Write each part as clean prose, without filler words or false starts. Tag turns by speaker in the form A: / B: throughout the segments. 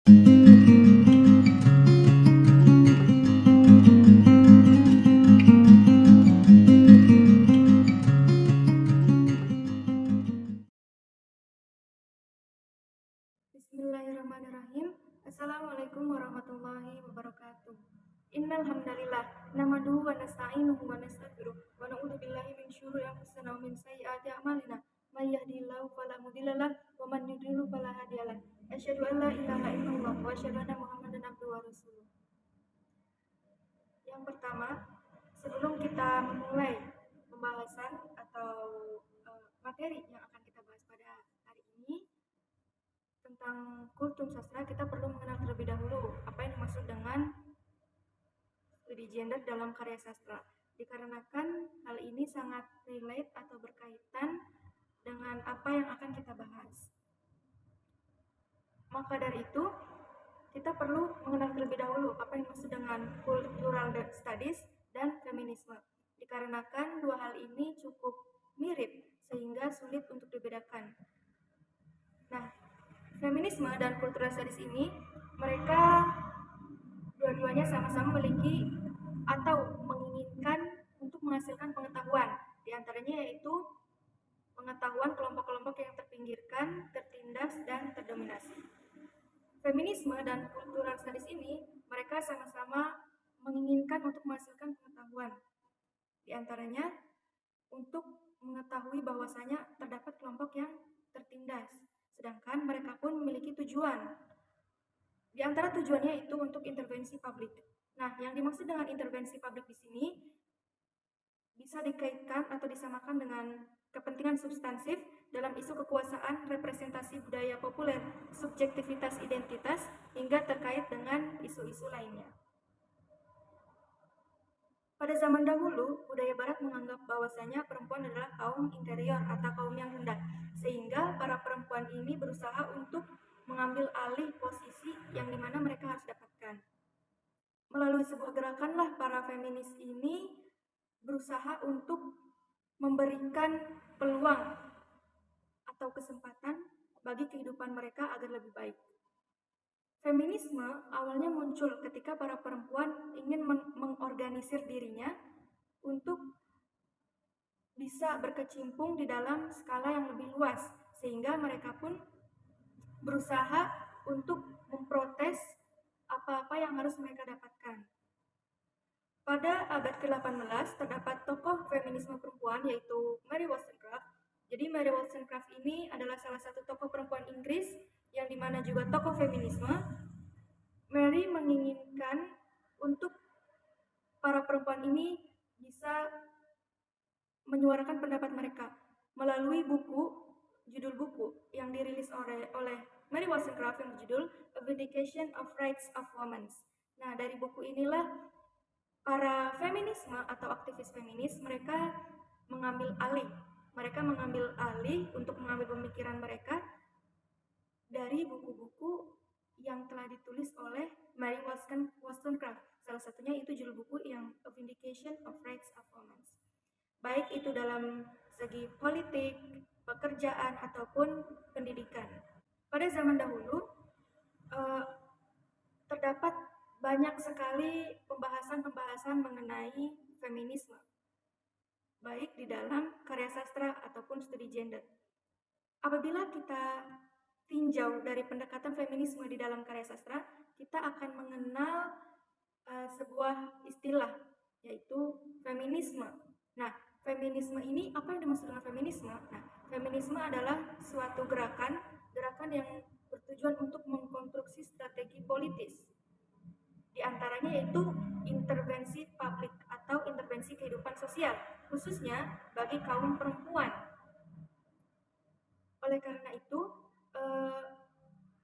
A: Bismillahirrahmanirrahim. Assalamualaikum warahmatullahi wabarakatuh. Innal hamdalillah nahmaduhu wa nasta'inuhu wa nastaghfiruh wa na'udzu billahi min syururi anfusina wa min sayyiati a'malina. May yahdihillahu fala mudilla lahu wa man yudlil fala hadiyalah. Asyhadu an la ilaha illallah wa asyhadu anna Muhammadan abduhu wa rasuluh. Yang pertama, sebelum kita memulai pembahasan atau materi yang akan kita bahas pada hari ini tentang kultum sastra, kita perlu mengenal terlebih dahulu apa yang dimaksud dengan studi gender dalam karya sastra. Dikarenakan hal ini sangat relate atau berkaitan dengan apa yang akan kita bahas. Maka dari itu, kita perlu mengenal terlebih dahulu apa yang dimaksud dengan cultural studies dan feminisme. Dikarenakan dua hal ini cukup mirip sehingga sulit untuk dibedakan. Nah, feminisme dan cultural studies ini mereka dua-duanya sama-sama memiliki atau menginginkan untuk menghasilkan pengetahuan. Di antaranya yaitu pengetahuan kelompok-kelompok yang terpinggirkan, tertindas, dan terdominasi. Feminisme dan cultural studies ini mereka sama-sama menginginkan untuk menghasilkan pengetahuan. Di antaranya untuk mengetahui bahwasanya terdapat kelompok yang tertindas, sedangkan mereka pun memiliki tujuan. Di antara tujuannya itu untuk intervensi publik. Nah, yang dimaksud dengan intervensi publik di sini bisa dikaitkan atau disamakan dengan kepentingan substansif dalam isu kekuasaan, representasi budaya populer, subjektivitas identitas, hingga terkait dengan isu-isu lainnya. Pada zaman dahulu, budaya barat menganggap bahwasanya perempuan adalah kaum inferior atau kaum yang rendah, sehingga para perempuan ini berusaha untuk mengambil alih posisi yang dimana mereka harus dapatkan. Melalui sebuah gerakanlah para feminis ini berusaha untuk memberikan peluang atau kesempatan bagi kehidupan mereka agar lebih baik. Feminisme awalnya muncul ketika para perempuan ingin mengorganisir dirinya untuk bisa berkecimpung di dalam skala yang lebih luas, sehingga mereka pun berusaha untuk memprotes apa-apa yang harus mereka dapatkan. Pada abad ke-18 terdapat tokoh feminisme perempuan yaitu Mary Wollstonecraft. Jadi Mary Wollstonecraft ini adalah salah satu tokoh perempuan Inggris yang dimana juga tokoh feminisme. Mary menginginkan untuk para perempuan ini bisa menyuarakan pendapat mereka melalui judul buku yang dirilis oleh Mary Wollstonecraft yang berjudul A Vindication of Rights of Women. Nah, dari buku inilah para feminisme atau aktivis feminis mereka mengambil alih untuk mengambil pemikiran mereka dari buku-buku yang telah ditulis oleh Mary Wollstonecraft. Salah satunya itu judul buku yang A Vindication of Rights of Women. Baik itu dalam segi politik, pekerjaan, ataupun pendidikan. Pada zaman dahulu, terdapat banyak sekali pembahasan-pembahasan mengenai feminisme, baik di dalam karya sastra ataupun studi gender. Apabila kita tinjau dari pendekatan feminisme di dalam karya sastra, kita akan mengenal sebuah istilah, yaitu feminisme. Nah, feminisme ini, apa yang dimaksud dengan feminisme? Nah, feminisme adalah suatu gerakan yang bertujuan untuk mengkonstruksi strategi politis. Di antaranya yaitu intervensi publik atau intervensi kehidupan sosial, khususnya bagi kaum perempuan. Oleh karena itu,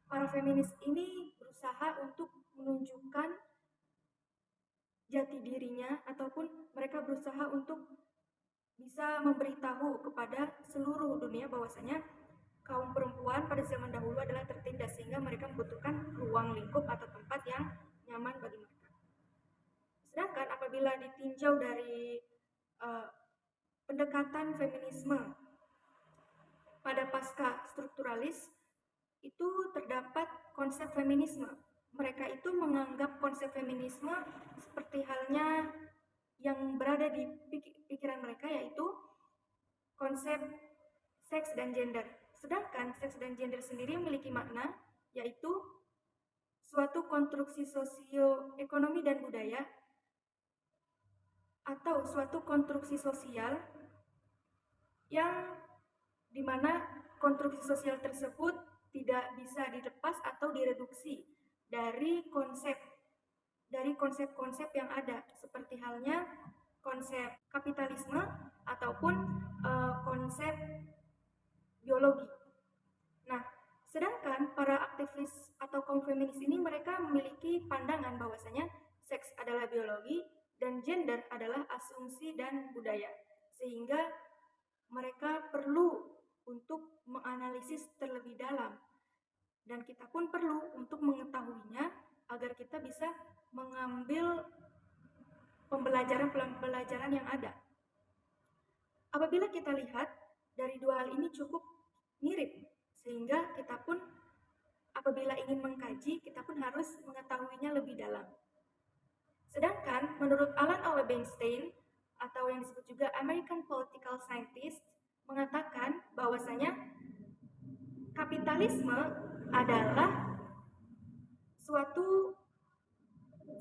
A: para feminis ini berusaha untuk menunjukkan jati dirinya ataupun mereka berusaha untuk bisa memberitahu kepada seluruh dunia bahwasanya kaum perempuan pada zaman dahulu adalah tertindas sehingga mereka membutuhkan ruang lingkup atau tempat yang nyaman bagi mereka. Sedangkan apabila ditinjau dari pendekatan feminisme pada pasca strukturalis, itu terdapat konsep feminisme. Mereka itu menganggap konsep feminisme seperti halnya yang berada di pikiran mereka, yaitu konsep seks dan gender. Sedangkan seks dan gender sendiri memiliki makna, yaitu suatu konstruksi sosioekonomi dan budaya atau suatu konstruksi sosial yang dimana konstruksi sosial tersebut tidak bisa dilepas atau direduksi dari konsep-konsep yang ada, seperti halnya konsep kapitalisme ataupun konsep biologi. Nah, sedangkan para aktivis atau kaum feminis ini mereka memiliki pandangan bahwasanya seks adalah biologi dan gender adalah asumsi dan budaya. Sehingga mereka perlu untuk menganalisis terlebih dalam dan kita pun perlu untuk mengetahuinya agar kita bisa mengambil pembelajaran yang ada. Apabila kita lihat dari dua hal ini cukup mirip, sehingga kita pun apabila ingin mengkaji, kita pun harus mengetahuinya lebih dalam. Sedangkan menurut Alan Auerbeinstein atau yang disebut juga American Political Scientist mengatakan bahwasanya kapitalisme adalah suatu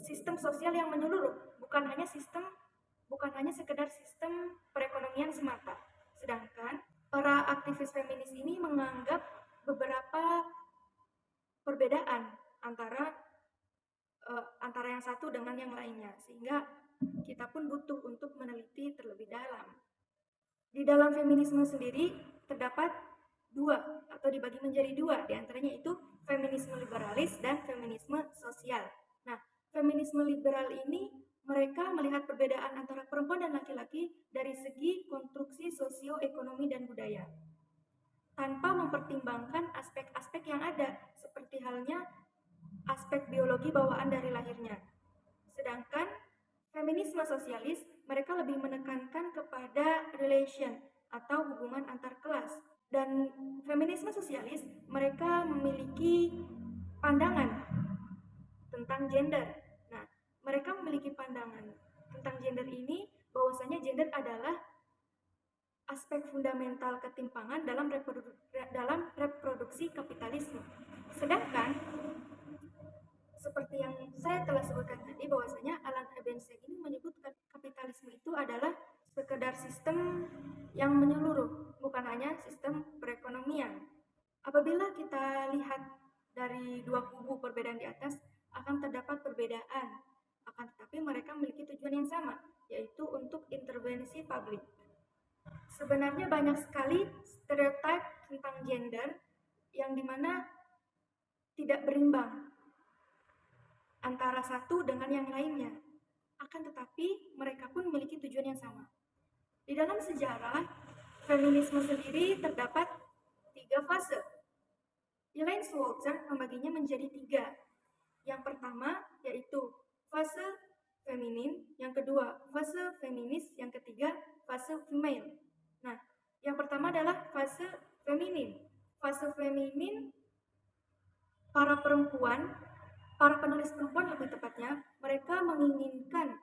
A: sistem sosial yang menyeluruh, bukan hanya sekedar sistem perekonomian semata. Sedangkan para aktivis feminis ini menganggap beberapa perbedaan antara yang satu dengan yang lainnya, sehingga kita pun butuh untuk meneliti terlebih dalam. Di dalam feminisme sendiri terdapat dua atau dibagi menjadi dua, diantaranya itu feminisme liberalis dan feminisme sosial. Nah, feminisme liberal ini mereka melihat perbedaan antara perempuan dan laki-laki dari segi konstruksi sosioekonomi dan budaya, tanpa mempertimbangkan aspek-aspek yang ada, seperti halnya aspek biologi bawaan dari lahirnya. Sedangkan feminisme sosialis, mereka lebih menekankan kepada relation atau hubungan antar kelas. Dan feminisme sosialis, mereka memiliki pandangan tentang gender. Nah, mereka memiliki pandangan tentang gender ini bahwasanya gender adalah aspek fundamental ketimpangan dalam reproduksi kapitalisme. Sedangkan seperti yang saya telah sebutkan tadi bahwasanya Alan Auerbeinstein ini menyebutkan kapitalisme itu adalah sekedar sistem yang menyeluruh, bukan hanya sistem perekonomian. Apabila kita lihat dari dua kubu perbedaan di atas, akan terdapat perbedaan, akan tetapi mereka memiliki tujuan yang sama, yaitu untuk intervensi publik. Sebenarnya banyak sekali stereotip tentang gender yang dimana tidak berimbang antara satu dengan yang lainnya. Akan tetapi mereka pun memiliki tujuan yang sama. Di dalam sejarah, feminisme sendiri terdapat 3 fase. Elaine Walter membaginya menjadi 3. Yang pertama yaitu fase feminin, yang kedua fase feminis, yang ketiga fase female. Nah, yang pertama adalah fase feminin. Fase feminin, para penulis perempuan lebih tepatnya, mereka menginginkan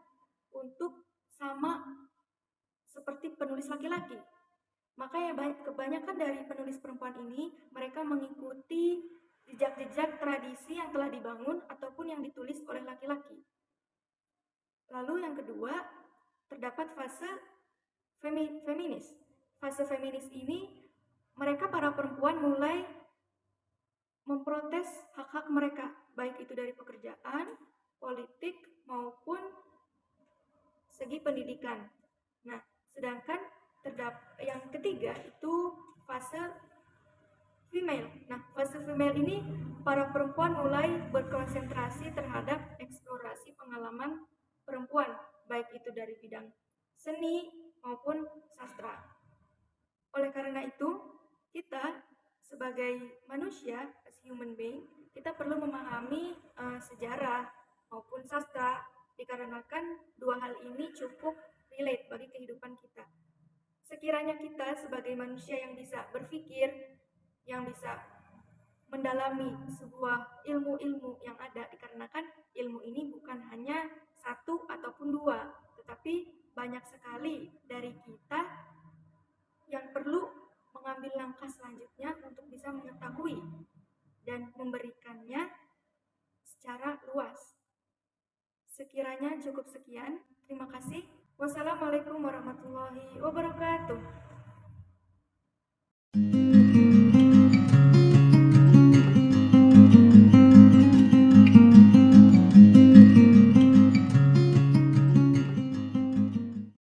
A: untuk sama seperti penulis laki-laki. Makanya kebanyakan dari penulis perempuan ini, mereka mengikuti jejak-jejak tradisi yang telah dibangun ataupun yang ditulis oleh laki-laki. Lalu yang kedua, terdapat fase feminis. Fase feminis ini, mereka para perempuan mulai memprotes hak-hak mereka, baik itu dari pekerjaan, politik, maupun segi pendidikan. Nah, sedangkan yang ketiga itu fase female. Nah, fase female ini para perempuan mulai berkonsentrasi terhadap eksplorasi pengalaman perempuan, baik itu dari bidang seni maupun sastra. Oleh karena itu, kita sebagai manusia, as human being, kita perlu memahami sejarah maupun sastra, dikarenakan dua hal ini cukup relate bagi kehidupan kita. Sekiranya kita sebagai manusia yang bisa berpikir, yang bisa mendalami sebuah ilmu-ilmu yang ada, dikarenakan ilmu ini bukan hanya satu ataupun dua, tetapi banyak sekali dari kita yang perlu mengambil langkah selanjutnya untuk bisa mengetahui dan memberikannya secara luas. Sekiranya cukup sekian. Terima kasih. Wassalamualaikum warahmatullahi wabarakatuh.